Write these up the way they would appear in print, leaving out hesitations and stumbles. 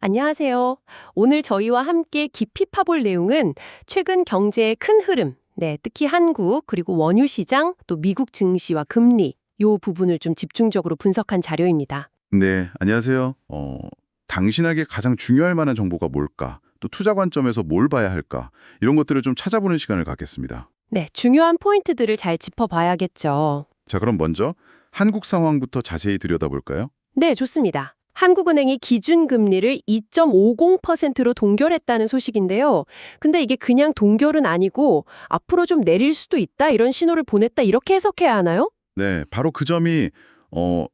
안녕하세요. 오늘 저희와 함께 깊이 파볼 내용은 최근 경제의 큰 흐름, 특히 한국, 그리고 원유 시장, 또 미국 증시와 금리, 요 부분을 좀 집중적으로 분석한 자료입니다. 네, 안녕하세요. 당신에게 가장 중요할 만한 정보가 뭘까? 또 투자 관점에서 뭘 봐야 할까? 이런 것들을 좀 찾아보는 시간을 갖겠습니다. 네, 중요한 포인트들을 잘 짚어봐야겠죠. 자, 그럼 먼저 한국 상황부터 자세히 들여다볼까요? 네, 좋습니다. 한국은행이 기준금리를 2.50%로 동결했다는 소식인데요. 근데 이게 그냥 동결은 아니고 앞으로 좀 내릴 수도 있다 이런 신호를 보냈다 이렇게 해석해야 하나요? 네, 바로 그 점이 어,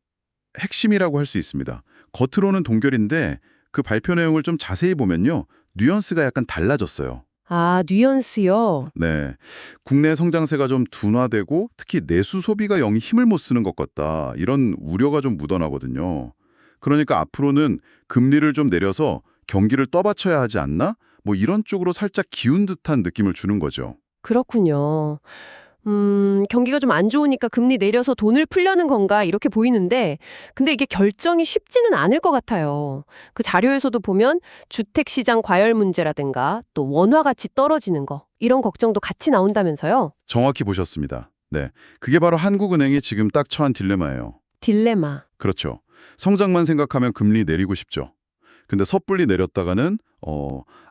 핵심이라고 할 수 있습니다. 겉으로는 동결인데 그 발표 내용을 좀 자세히 보면요. 뉘앙스가 약간 달라졌어요. 아, 뉘앙스요. 네, 국내 성장세가 좀 둔화되고 특히 내수 소비가 영 힘을 못 쓰는 것 같다. 이런 우려가 좀 묻어나거든요. 그러니까 앞으로는 금리를 좀 내려서 경기를 떠받쳐야 하지 않나? 뭐 이런 쪽으로 살짝 기운 듯한 느낌을 주는 거죠. 그렇군요. 경기가 좀 안 좋으니까 금리 내려서 돈을 풀려는 건가 이렇게 보이는데 근데 이게 결정이 쉽지는 않을 것 같아요. 그 자료에서도 보면 주택시장 과열 문제라든가 또 원화 가치 떨어지는 거 이런 걱정도 같이 나온다면서요. 정확히 보셨습니다. 네, 그게 바로 한국은행이 지금 딱 처한 딜레마예요. 딜레마. 그렇죠. 성장만 생각하면 금리 내리고 싶죠. 근데 섣불리 내렸다가는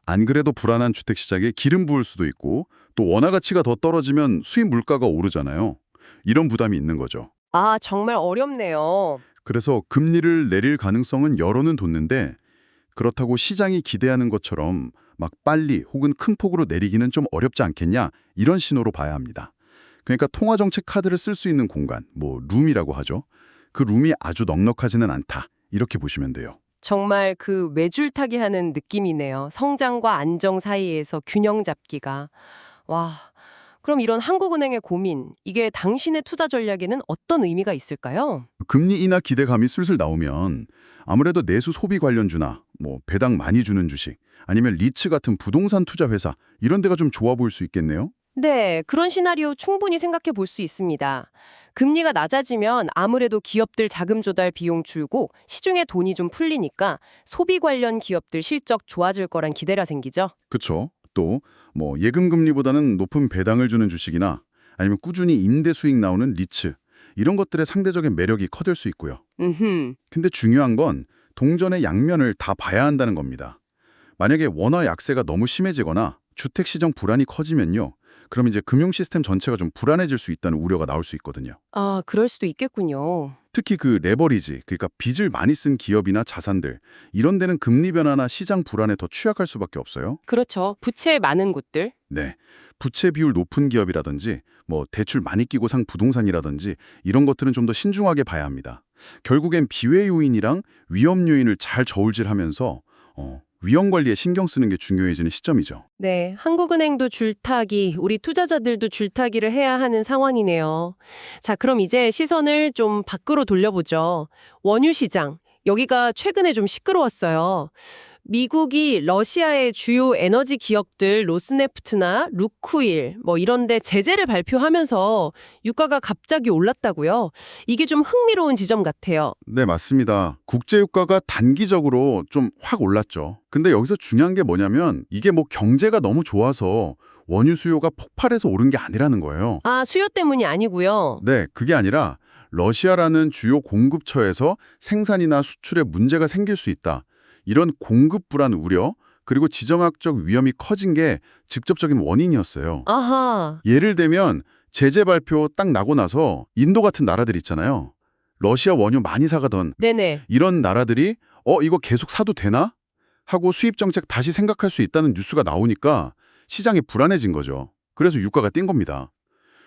안 그래도 불안한 주택시장에 기름 부을 수도 있고 또 원화 가치가 더 떨어지면 수입 물가가 오르잖아요. 이런 부담이 있는 거죠. 아, 정말 어렵네요. 그래서 금리를 내릴 가능성은 여론은 돋는데 그렇다고 시장이 기대하는 것처럼 막 빨리 혹은 큰 폭으로 내리기는 좀 어렵지 않겠냐 이런 신호로 봐야 합니다. 그러니까 통화정책 카드를 쓸 수 있는 공간, 뭐 룸이라고 하죠. 그 룸이 아주 넉넉하지는 않다 이렇게 보시면 돼요. 정말 그 외줄타기 하는 느낌이네요. 성장과 안정 사이에서 균형 잡기가. 와, 그럼 이런 한국은행의 고민, 이게 당신의 투자 전략에는 어떤 의미가 있을까요? 금리 인하 기대감이 슬슬 나오면 아무래도 내수 소비 관련주나 뭐 배당 많이 주는 주식 아니면 리츠 같은 부동산 투자 회사 이런 데가 좀 좋아 보일 수 있겠네요. 네, 그런 시나리오 충분히 생각해 볼 수 있습니다. 금리가 낮아지면 아무래도 기업들 자금 조달 비용 줄고 시중에 돈이 좀 풀리니까 소비 관련 기업들 실적 좋아질 거란 기대가 생기죠. 그렇죠. 또 뭐 예금 금리보다는 높은 배당을 주는 주식이나 아니면 꾸준히 임대 수익 나오는 리츠 이런 것들의 상대적인 매력이 커질 수 있고요. 음흠. 근데 중요한 건 동전의 양면을 다 봐야 한다는 겁니다. 만약에 원화 약세가 너무 심해지거나 주택 시장 불안이 커지면요. 그럼 이제 금융 시스템 전체가 좀 불안해질 수 있다는 우려가 나올 수 있거든요. 아, 그럴 수도 있겠군요. 특히 그 레버리지, 그러니까 빚을 많이 쓴 기업이나 자산들, 이런 데는 금리 변화나 시장 불안에 더 취약할 수밖에 없어요. 그렇죠. 부채 많은 곳들. 네. 부채 비율 높은 기업이라든지, 뭐 대출 많이 끼고 산 부동산이라든지 이런 것들은 좀 더 신중하게 봐야 합니다. 결국엔 비회 요인이랑 위험 요인을 잘 저울질하면서 위험 관리에 신경 쓰는 게 중요해지는 시점이죠. 네, 한국은행도 줄타기, 우리 투자자들도 줄타기를 해야 하는 상황이네요. 자, 그럼 이제 시선을 좀 밖으로 돌려보죠. 원유 시장. 여기가 최근에 좀 시끄러웠어요. 미국이 러시아의 주요 에너지 기업들 로스네프트나 루크일 뭐 이런 데 제재를 발표하면서 유가가 갑자기 올랐다고요. 이게 좀 흥미로운 지점 같아요. 네, 맞습니다. 국제유가가 단기적으로 좀 확 올랐죠. 근데 여기서 중요한 게 뭐냐면 이게 뭐 경제가 너무 좋아서 원유 수요가 폭발해서 오른 게 아니라는 거예요. 아, 수요 때문이 아니고요. 네, 그게 아니라 러시아라는 주요 공급처에서 생산이나 수출에 문제가 생길 수 있다. 이런 공급 불안 우려, 그리고 지정학적 위험이 커진 게 직접적인 원인이었어요. 아하. 예를 들면 제재 발표 딱 나고 나서 인도 같은 나라들 있잖아요. 러시아 원유 많이 사가던 네네. 이런 나라들이 이거 계속 사도 되나? 하고 수입 정책 다시 생각할 수 있다는 뉴스가 나오니까 시장이 불안해진 거죠. 그래서 유가가 뛴 겁니다.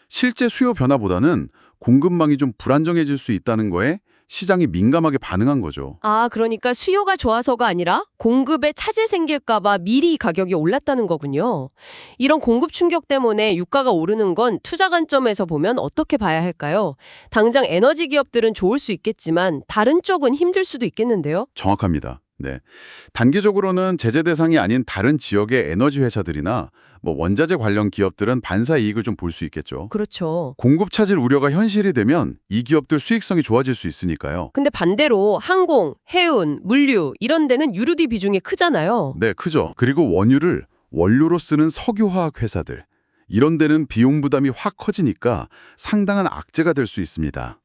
실제 수요 변화보다는 공급망이 좀 불안정해질 수 있다는 거에 시장이 민감하게 반응한 거죠. 아, 그러니까 수요가 좋아서가 아니라 공급에 차질 생길까 봐 미리 가격이 올랐다는 거군요. 이런 공급 충격 때문에 유가가 오르는 건 투자 관점에서 보면 어떻게 봐야 할까요? 당장 에너지 기업들은 좋을 수 있겠지만 다른 쪽은 힘들 수도 있겠는데요? 정확합니다. 네. 단기적으로는 제재 대상이 아닌 다른 지역의 에너지 회사들이나 원자재 관련 기업들은 반사 이익을 좀 볼 수 있겠죠. 그렇죠. 공급 차질 우려가 현실이 되면 이 기업들 수익성이 좋아질 수 있으니까요. 근데 반대로 항공, 해운, 물류 이런 데는 유류비 비중이 크잖아요. 네, 크죠. 그리고 원유를 원료로 쓰는 석유화학 회사들. 이런 데는 비용 부담이 확 커지니까 상당한 악재가 될 수 있습니다.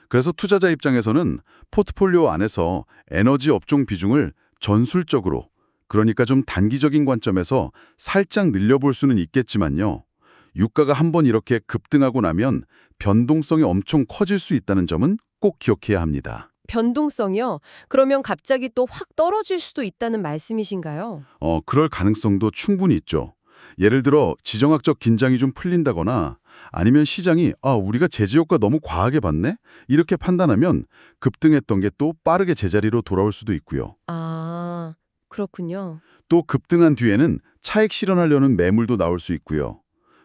그래서 투자자 입장에서는 포트폴리오 안에서 에너지 업종 비중을 전술적으로, 그러니까 좀 단기적인 관점에서 살짝 늘려볼 수는 있겠지만요. 유가가 한번 이렇게 급등하고 나면 변동성이 엄청 커질 수 있다는 점은 꼭 기억해야 합니다. 변동성이요? 그러면 갑자기 또 확 떨어질 수도 있다는 말씀이신가요? 그럴 가능성도 충분히 있죠. 예를 들어 지정학적 긴장이 좀 풀린다거나 아니면 시장이 우리가 제재 효과 너무 과하게 봤네? 이렇게 판단하면 급등했던 게 또 빠르게 제자리로 돌아올 수도 있고요. 아, 그렇군요. 또 급등한 뒤에는 차익 실현하려는 매물도 나올 수 있고요.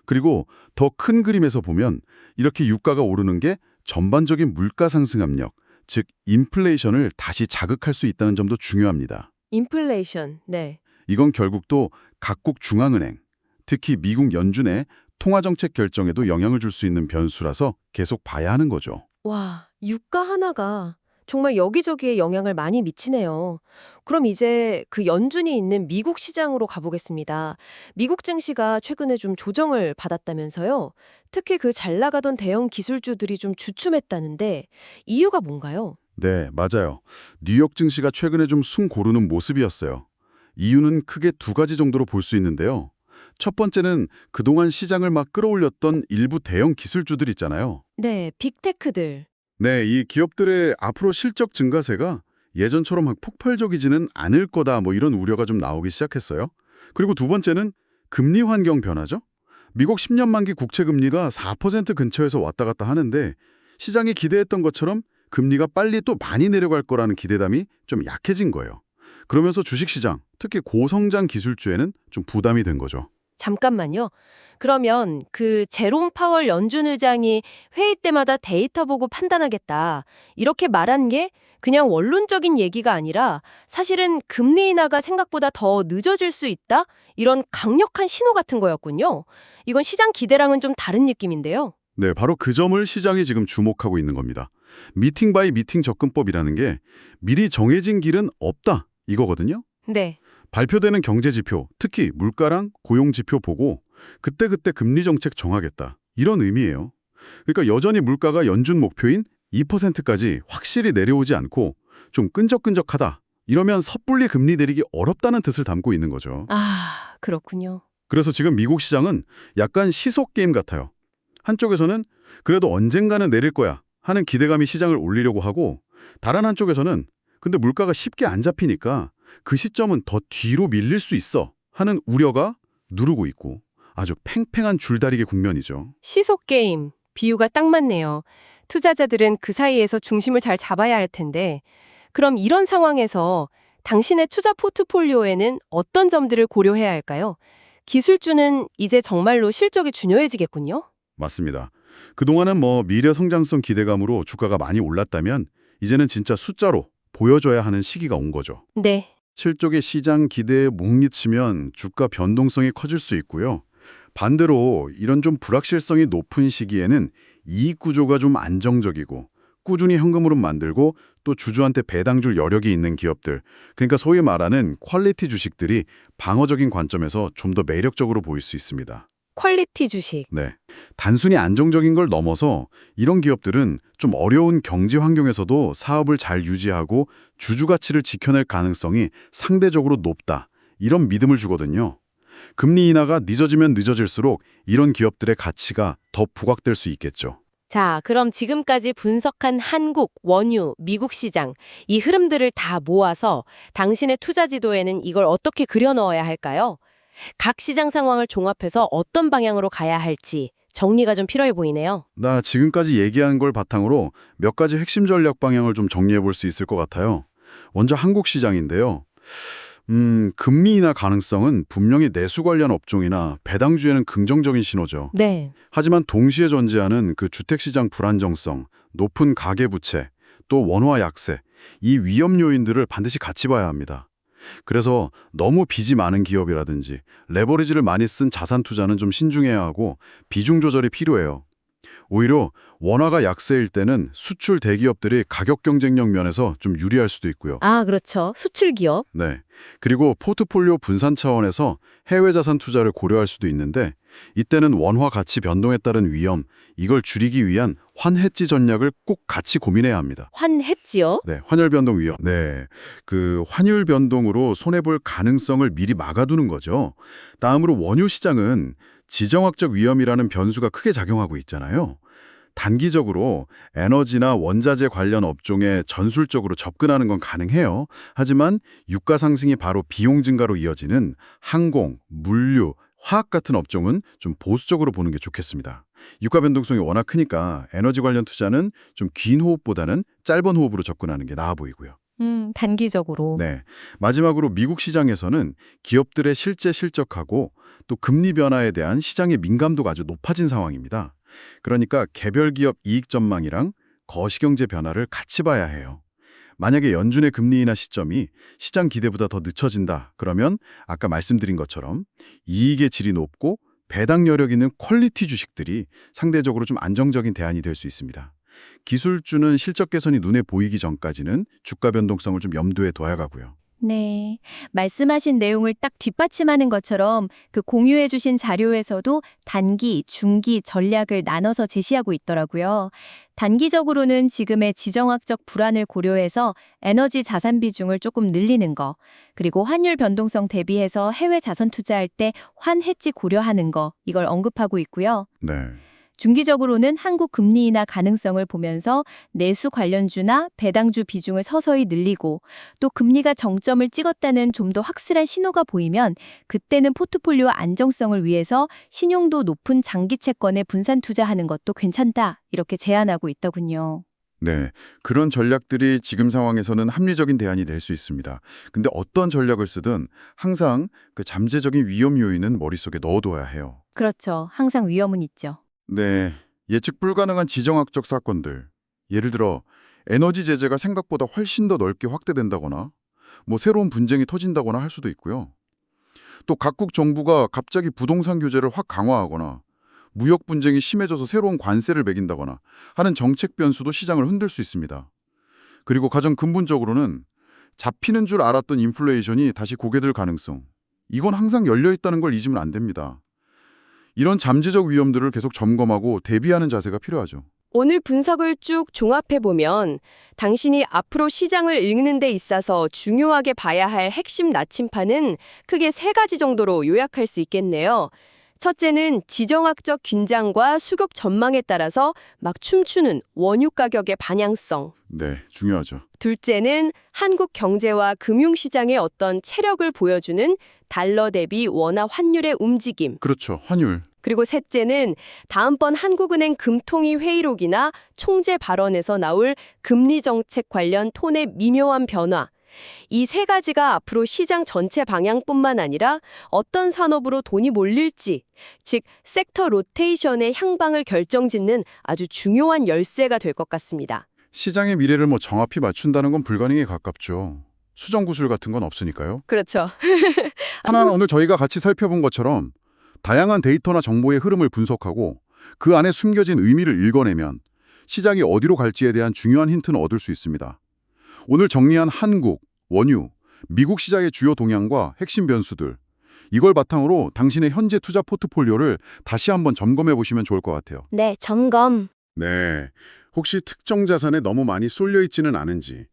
그리고 더 큰 그림에서 보면 이렇게 유가가 오르는 게 전반적인 물가 상승 압력, 즉 인플레이션을 다시 자극할 수 있다는 점도 중요합니다. 인플레이션, 네. 이건 결국 또 각국 중앙은행, 특히 미국 연준의 통화정책 결정에도 영향을 줄 수 있는 변수라서 계속 봐야 하는 거죠. 와, 유가 하나가 정말 여기저기에 영향을 많이 미치네요. 그럼 이제 그 연준이 있는 미국 시장으로 가보겠습니다. 미국 증시가 최근에 좀 조정을 받았다면서요? 특히 그 잘 나가던 대형 기술주들이 좀 주춤했다는데 이유가 뭔가요? 네, 맞아요. 뉴욕 증시가 최근에 좀 숨 고르는 모습이었어요. 이유는 크게 두 가지 정도로 볼 수 있는데요. 첫 번째는 그동안 시장을 막 끌어올렸던 일부 대형 기술주들 있잖아요. 네, 빅테크들. 네, 이 기업들의 앞으로 실적 증가세가 예전처럼 막 폭발적이지는 않을 거다 이런 우려가 좀 나오기 시작했어요. 그리고 두 번째는 금리 환경 변화죠. 미국 10년 만기 국채 금리가 4% 근처에서 왔다 갔다 하는데 시장이 기대했던 것처럼 금리가 빨리 또 많이 내려갈 거라는 기대감이 좀 약해진 거예요. 그러면서 주식시장, 특히 고성장 기술주에는 좀 부담이 된 거죠. 잠깐만요. 그러면 그 제롬 파월 연준 의장이 회의 때마다 데이터 보고 판단하겠다. 이렇게 말한 게 그냥 원론적인 얘기가 아니라 사실은 금리 인하가 생각보다 더 늦어질 수 있다? 이런 강력한 신호 같은 거였군요. 이건 시장 기대랑은 좀 다른 느낌인데요. 네, 바로 그 점을 시장이 지금 주목하고 있는 겁니다. 미팅 바이 미팅 접근법이라는 게 미리 정해진 길은 없다 이거거든요. 네. 발표되는 경제 지표, 특히 물가랑 고용 지표 보고 그때그때 금리 정책 정하겠다. 이런 의미예요. 그러니까 여전히 물가가 연준 목표인 2%까지 확실히 내려오지 않고 좀 끈적끈적하다. 이러면 섣불리 금리 내리기 어렵다는 뜻을 담고 있는 거죠. 아, 그렇군요. 그래서 지금 미국 시장은 약간 시속 게임 같아요. 한쪽에서는 그래도 언젠가는 내릴 거야 하는 기대감이 시장을 올리려고 하고 다른 한쪽에서는 근데 물가가 쉽게 안 잡히니까 그 시점은 더 뒤로 밀릴 수 있어 하는 우려가 누르고 있고 아주 팽팽한 줄다리기 국면이죠. 시속 게임, 비유가 딱 맞네요. 투자자들은 그 사이에서 중심을 잘 잡아야 할 텐데 그럼 이런 상황에서 당신의 투자 포트폴리오에는 어떤 점들을 고려해야 할까요? 기술주는 이제 정말로 실적이 중요해지겠군요. 맞습니다. 그동안은 미래 성장성 기대감으로 주가가 많이 올랐다면 이제는 진짜 숫자로 보여줘야 하는 시기가 온 거죠. 네. 실적의 시장 기대에 못 미치면 주가 변동성이 커질 수 있고요. 반대로 이런 좀 불확실성이 높은 시기에는 이익 구조가 좀 안정적이고 꾸준히 현금으로 만들고 또 주주한테 배당 줄 여력이 있는 기업들, 그러니까 소위 말하는 퀄리티 주식들이 방어적인 관점에서 좀 더 매력적으로 보일 수 있습니다. 퀄리티 주식. 네. 단순히 안정적인 걸 넘어서 이런 기업들은 좀 어려운 경제 환경에서도 사업을 잘 유지하고 주주 가치를 지켜낼 가능성이 상대적으로 높다. 이런 믿음을 주거든요. 금리 인하가 늦어지면 늦어질수록 이런 기업들의 가치가 더 부각될 수 있겠죠. 자, 그럼 지금까지 분석한 한국, 원유, 미국 시장, 이 흐름들을 다 모아서 당신의 투자 지도에는 이걸 어떻게 그려 넣어야 할까요? 각 시장 상황을 종합해서 어떤 방향으로 가야 할지 정리가 좀 필요해 보이네요. 나 지금까지 얘기한 걸 바탕으로 몇 가지 핵심 전략 방향을 좀 정리해 볼 수 있을 것 같아요. 먼저 한국 시장인데요. 금리 인하 가능성은 분명히 내수 관련 업종이나 배당주에는 긍정적인 신호죠. 네. 하지만 동시에 존재하는 그 주택시장 불안정성, 높은 가계부채, 또 원화 약세, 이 위험 요인들을 반드시 같이 봐야 합니다. 그래서 너무 빚이 많은 기업이라든지 레버리지를 많이 쓴 자산 투자는 좀 신중해야 하고 비중 조절이 필요해요. 오히려 원화가 약세일 때는 수출 대기업들이 가격 경쟁력 면에서 좀 유리할 수도 있고요. 아, 그렇죠. 수출 기업. 네. 그리고 포트폴리오 분산 차원에서 해외 자산 투자를 고려할 수도 있는데 이때는 원화 가치 변동에 따른 위험, 이걸 줄이기 위한 환헤지 전략을 꼭 같이 고민해야 합니다. 환했지요? 네, 환율 변동 위험. 네. 그 환율 변동으로 손해 볼 가능성을 미리 막아두는 거죠. 다음으로 원유 시장은 지정학적 위험이라는 변수가 크게 작용하고 있잖아요. 단기적으로 에너지나 원자재 관련 업종에 전술적으로 접근하는 건 가능해요. 하지만 유가 상승이 바로 비용 증가로 이어지는 항공, 물류, 화학 같은 업종은 좀 보수적으로 보는 게 좋겠습니다. 유가 변동성이 워낙 크니까 에너지 관련 투자는 좀 긴 호흡보다는 짧은 호흡으로 접근하는 게 나아 보이고요. 단기적으로. 네. 마지막으로 미국 시장에서는 기업들의 실제 실적하고 또 금리 변화에 대한 시장의 민감도가 아주 높아진 상황입니다. 그러니까 개별 기업 이익 전망이랑 거시경제 변화를 같이 봐야 해요. 만약에 연준의 금리 인하 시점이 시장 기대보다 더 늦춰진다. 그러면 아까 말씀드린 것처럼 이익의 질이 높고 배당 여력 있는 퀄리티 주식들이 상대적으로 좀 안정적인 대안이 될 수 있습니다. 기술주는 실적 개선이 눈에 보이기 전까지는 주가 변동성을 좀 염두에 둬야 가고요. 네. 말씀하신 내용을 딱 뒷받침하는 것처럼 그 공유해 주신 자료에서도 단기, 중기 전략을 나눠서 제시하고 있더라고요. 단기적으로는 지금의 지정학적 불안을 고려해서 에너지 자산 비중을 조금 늘리는 거, 그리고 환율 변동성 대비해서 해외 자선 투자할 때 환해지 고려하는 거, 이걸 언급하고 있고요. 네. 중기적으로는 한국 금리 인하 가능성을 보면서 내수 관련주나 배당주 비중을 서서히 늘리고 또 금리가 정점을 찍었다는 좀 더 확실한 신호가 보이면 그때는 포트폴리오 안정성을 위해서 신용도 높은 장기 채권에 분산 투자하는 것도 괜찮다 이렇게 제안하고 있더군요. 네, 그런 전략들이 지금 상황에서는 합리적인 대안이 될 수 있습니다. 근데 어떤 전략을 쓰든 항상 그 잠재적인 위험 요인은 머릿속에 넣어둬야 해요. 그렇죠. 항상 위험은 있죠. 네, 예측 불가능한 지정학적 사건들. 예를 들어 에너지 제재가 생각보다 훨씬 더 넓게 확대된다거나 뭐 새로운 분쟁이 터진다거나 할 수도 있고요. 또 각국 정부가 갑자기 부동산 규제를 확 강화하거나 무역 분쟁이 심해져서 새로운 관세를 매긴다거나 하는 정책 변수도 시장을 흔들 수 있습니다. 그리고 가장 근본적으로는 잡히는 줄 알았던 인플레이션이 다시 고개 들 가능성. 이건 항상 열려 있다는 걸 잊으면 안 됩니다. 이런 잠재적 위험들을 계속 점검하고 대비하는 자세가 필요하죠. 오늘 분석을 쭉 종합해보면 당신이 앞으로 시장을 읽는 데 있어서 중요하게 봐야 할 핵심 나침판은 크게 세 가지 정도로 요약할 수 있겠네요. 첫째는 지정학적 긴장과 수급 전망에 따라서 막 춤추는 원유 가격의 반향성. 네, 중요하죠. 둘째는 한국 경제와 금융시장의 어떤 체력을 보여주는 달러 대비 원화 환율의 움직임. 그렇죠, 환율. 그리고 셋째는 다음번 한국은행 금통위 회의록이나 총재 발언에서 나올 금리 정책 관련 톤의 미묘한 변화. 이 세 가지가 앞으로 시장 전체 방향뿐만 아니라 어떤 산업으로 돈이 몰릴지, 즉 섹터 로테이션의 향방을 결정짓는 아주 중요한 열쇠가 될 것 같습니다. 시장의 미래를 뭐 정확히 맞춘다는 건 불가능에 가깝죠. 수정 구술 같은 건 없으니까요. 그렇죠. 하나는 오늘 저희가 같이 살펴본 것처럼 다양한 데이터나 정보의 흐름을 분석하고 그 안에 숨겨진 의미를 읽어내면 시장이 어디로 갈지에 대한 중요한 힌트는 얻을 수 있습니다. 오늘 정리한 한국, 원유, 미국 시장의 주요 동향과 핵심 변수들, 이걸 바탕으로 당신의 현재 투자 포트폴리오를 다시 한번 점검해 보시면 좋을 것 같아요. 네, 점검. 네, 혹시 특정 자산에 너무 많이 쏠려 있지는 않은지,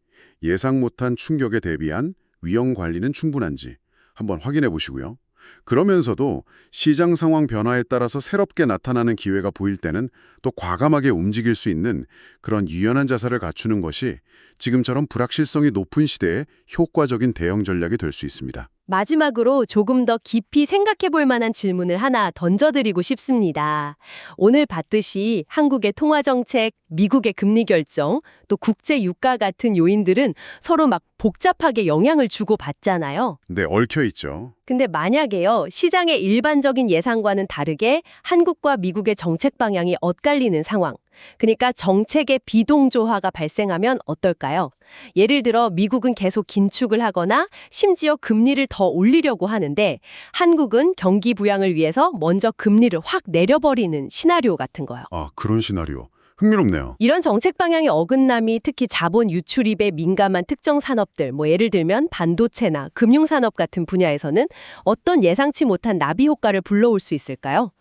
예상 못한 충격에 대비한 위험 관리는 충분한지 한번 확인해 보시고요. 그러면서도 시장 상황 변화에 따라서 새롭게 나타나는 기회가 보일 때는 또 과감하게 움직일 수 있는 그런 유연한 자세를 갖추는 것이 지금처럼 불확실성이 높은 시대에 효과적인 대응 전략이 될 수 있습니다. 마지막으로 조금 더 깊이 생각해 볼 만한 질문을 하나 던져드리고 싶습니다. 오늘 봤듯이 한국의 통화정책, 미국의 금리 결정, 또 국제 유가 같은 요인들은 서로 막 복잡하게 영향을 주고 받잖아요. 네, 얽혀 있죠. 근데 만약에요, 시장의 일반적인 예상과는 다르게 한국과 미국의 정책 방향이 엇갈리는 상황, 그러니까 정책의 비동조화가 발생하면 어떨까요? 예를 들어 미국은 계속 긴축을 하거나 심지어 금리를 더 올리려고 하는데 한국은 경기 부양을 위해서 먼저 금리를 확 내려버리는 시나리오 같은 거요. 아, 그런 시나리오. 흥미롭네요. 이런 정책 방향의 어긋남이 특히 자본 유출입에 민감한 특정 산업들, 예를 들면 반도체나 금융산업 같은 분야에서는 어떤 예상치 못한 나비 효과를 불러올 수 있을까요?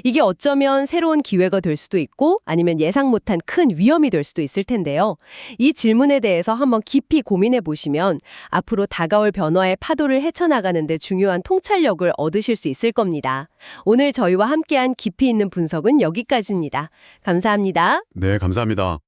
이게 어쩌면 새로운 기회가 될 수도 있고 아니면 예상 못한 큰 위험이 될 수도 있을 텐데요. 이 질문에 대해서 한번 깊이 고민해 보시면 앞으로 다가올 변화의 파도를 헤쳐나가는 데 중요한 통찰력을 얻으실 수 있을 겁니다. 오늘 저희와 함께한 깊이 있는 분석은 여기까지입니다. 감사합니다. 네, 감사합니다.